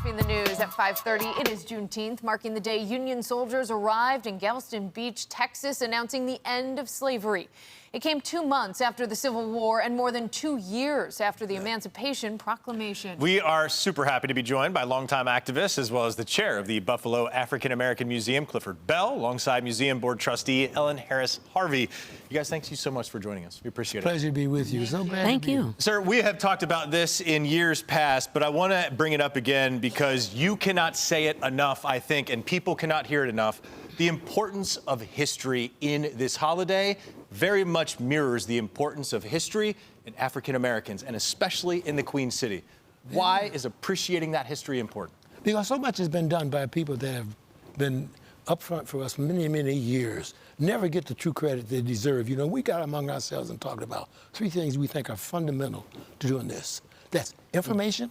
Topping the news at 5:30, it is Juneteenth, marking the day Union soldiers arrived in Galveston Beach, Texas, announcing the end of slavery. It came 2 months after the Civil War and more than 2 years after the Emancipation Proclamation. We are super happy to be joined by longtime activists as well as the chair of the Buffalo African American Museum, Clifford Bell, alongside Museum Board Trustee Ellen Harris Harvey. You guys, thank you so much for joining us. We appreciate it. Pleasure to be with you. So glad. Thank you. Sir, we have talked about this in years past, but I want to bring it up again because you cannot say it enough, I think, and people cannot hear it enough. The importance of history in this holiday very much mirrors the importance of history in African Americans, and especially in the Queen City. Why is appreciating that history important? Because so much has been done by people that have been up front for us many, many years. Never get the true credit they deserve. You know, we got among ourselves and talked about 3 things we think are fundamental to doing this. That's information,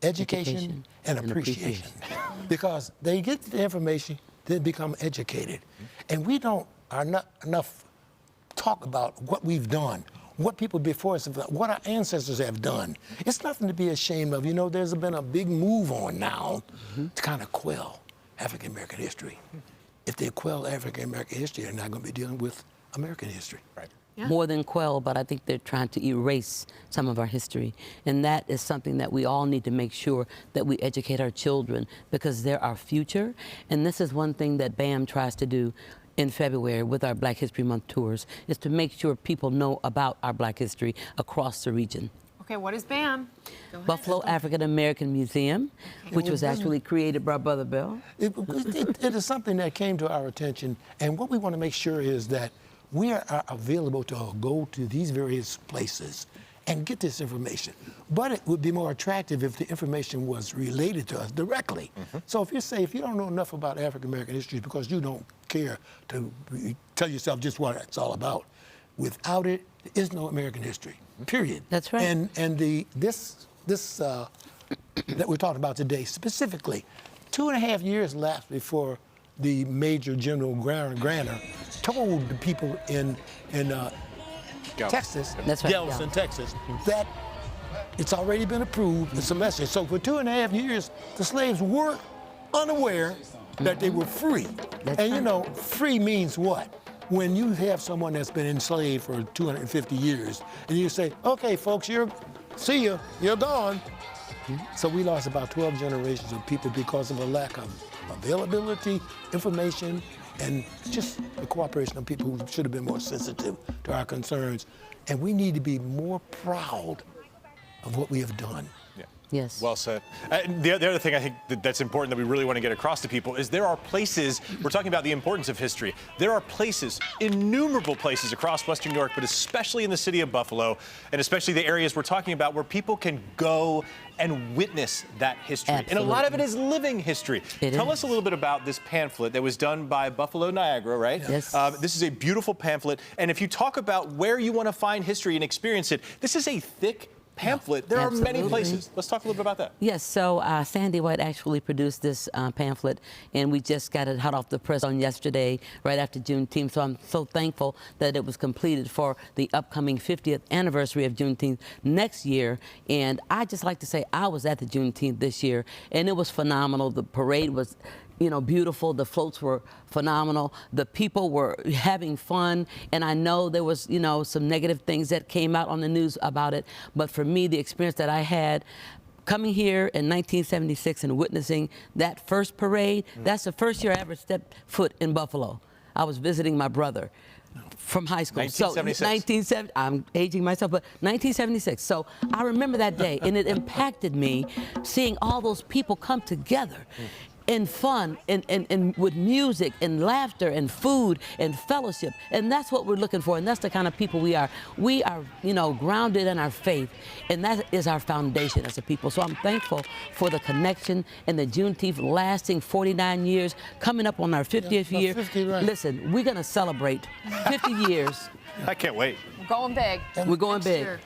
education, and appreciation. Because they get the information, they become educated. And we are not enough talk about what we've done, what people before us have done, what our ancestors have done. It's nothing to be ashamed of. You know, there's been a big move on now to kind of quell African American history. If they quell African American history, they're not going to be dealing with American history. Right. Yeah. More than quell, but I think they're trying to erase some of our history. And that is something that we all need to make sure that we educate our children, because they're our future. And this is one thing that BAM tries to do in February with our Black History Month tours, is to make sure people know about our Black history across the region. Okay, what is BAM? Buffalo African American Museum, which was actually created by Brother Bell. It is something that came to our attention, and what we want to make sure is that we are available to go to these various places and get this information. But it would be more attractive if the information was related to us directly. So if you don't know enough about African American history because you don't care to tell yourself just what it's all about, without it, there is no American history, period. That's right. And this that we're talking about today, specifically, 2.5 years lapsed before the Major General Granter told the people in Texas, That's right. Galveston, Texas, that it's already been approved, it's a message. So for 2.5 years, the slaves were unaware that they were free. And you know, free means what? When you have someone that's been enslaved for 250 years, and you say, okay, folks, see ya, you're gone. So we lost about 12 generations of people because of a lack of availability, information, and just the cooperation of people who should have been more sensitive to our concerns. And we need to be more proud of what we have done. Yeah. Yes. Well said. The other thing I think that's important that we really want to get across to people is there are places, we're talking about the importance of history. There are places, innumerable places across Western New York, but especially in the city of Buffalo, and especially the areas we're talking about where people can go and witness that history. Absolutely. And a lot of it is living history. Tell us a little bit about this pamphlet that was done by Buffalo Niagara, right? Yes. This is a beautiful pamphlet. And if you talk about where you want to find history and experience it, this is a thick pamphlet. There are many places. Let's talk a little bit about that. Yes, so Sandy White actually produced this pamphlet, and we just got it hot off the press on yesterday, right after Juneteenth. So I'm so thankful that it was completed for the upcoming 50th anniversary of Juneteenth next year. And I just like to say I was at the Juneteenth this year, and it was phenomenal. The parade was, you know, beautiful. The floats were phenomenal. The people were having fun. And I know there was, you know, some negative things that came out on the news about it. But for me, the experience that I had coming here in 1976 and witnessing that first parade, that's the first year I ever stepped foot in Buffalo. I was visiting my brother from high school. 1976. So I'm aging myself, but 1976. So I remember that day, and it impacted me seeing all those people come together in fun and with music and laughter and food and fellowship. And that's what we're looking for, and that's the kind of people we are. We are, you know, grounded in our faith, and that is our foundation as a people. So I'm thankful for the connection and the Juneteenth lasting 49 years, coming up on our 50th year. 50, right. Listen, we're gonna celebrate 50 years. I can't wait. We're going big. We're going big. Sure.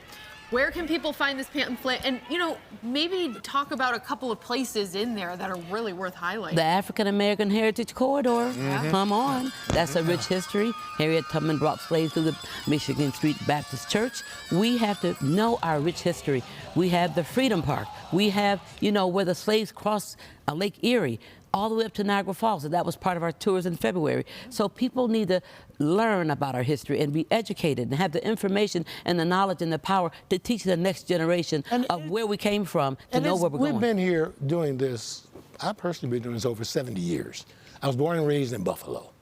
Where can people find this pamphlet? And, you know, maybe talk about a couple of places in there that are really worth highlighting. The African American Heritage Corridor. Come on. That's a rich history. Harriet Tubman brought slaves to the Michigan Street Baptist Church. We have to know our rich history. We have the Freedom Park. We have, you know, where the slaves crossed Lake Erie all the way up to Niagara Falls. So that was part of our tours in February. So people need to learn about our history and be educated and have the information and the knowledge and the power to teach the next generation of where we came from to know where we're going. We've been here doing this. I personally been doing this over 70 years. I was born and raised in Buffalo.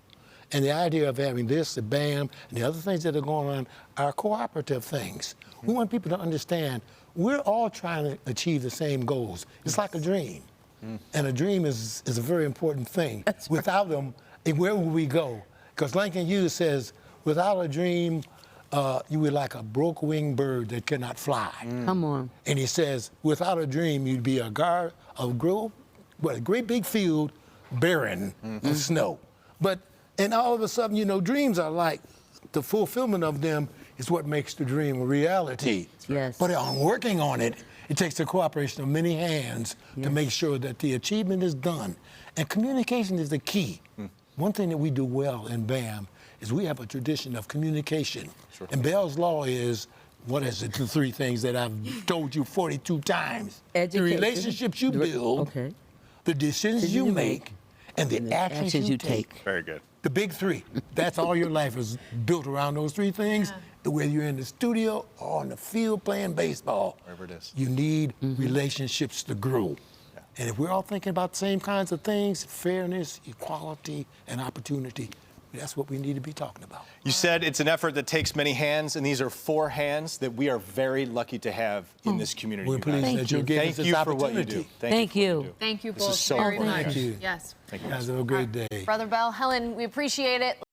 And the idea of having this, the BAM, and the other things that are going on are cooperative things. We want people to understand we're all trying to achieve the same goals. It's like a dream. And a dream is a very important thing. Without them, where will we go? Because Lincoln Hughes says, without a dream, you were like a broke-winged bird that cannot fly. Come on. And he says, without a dream, you'd be a great big field barren of snow. And all of a sudden, you know, dreams are like, the fulfillment of them is what makes the dream a reality. Yes. But on working on it, it takes the cooperation of many hands to make sure that the achievement is done. And communication is the key. One thing that we do well in BAM is we have a tradition of communication. And Bell's Law is, what is it, the three things that I've told you 42 times? Education. The relationships you build, the decisions you make, and the actions you take. Very good. The big three. That's all your life is built around those three things. Whether you're in the studio or on the field playing baseball, wherever it is, you need relationships to grow. And if we're all thinking about the same kinds of things, fairness, equality, and opportunity, that's what we need to be talking about. You said it's an effort that takes many hands, and these are 4 hands that we are very lucky to have in this community. We're pleased that you're giving us Thank this you for what you opportunity. do. Thank you. Thank you This is both so very important. much. Thank you. Yes. Thank you. Guys, have a great day. Brother Bell, Helen, we appreciate it.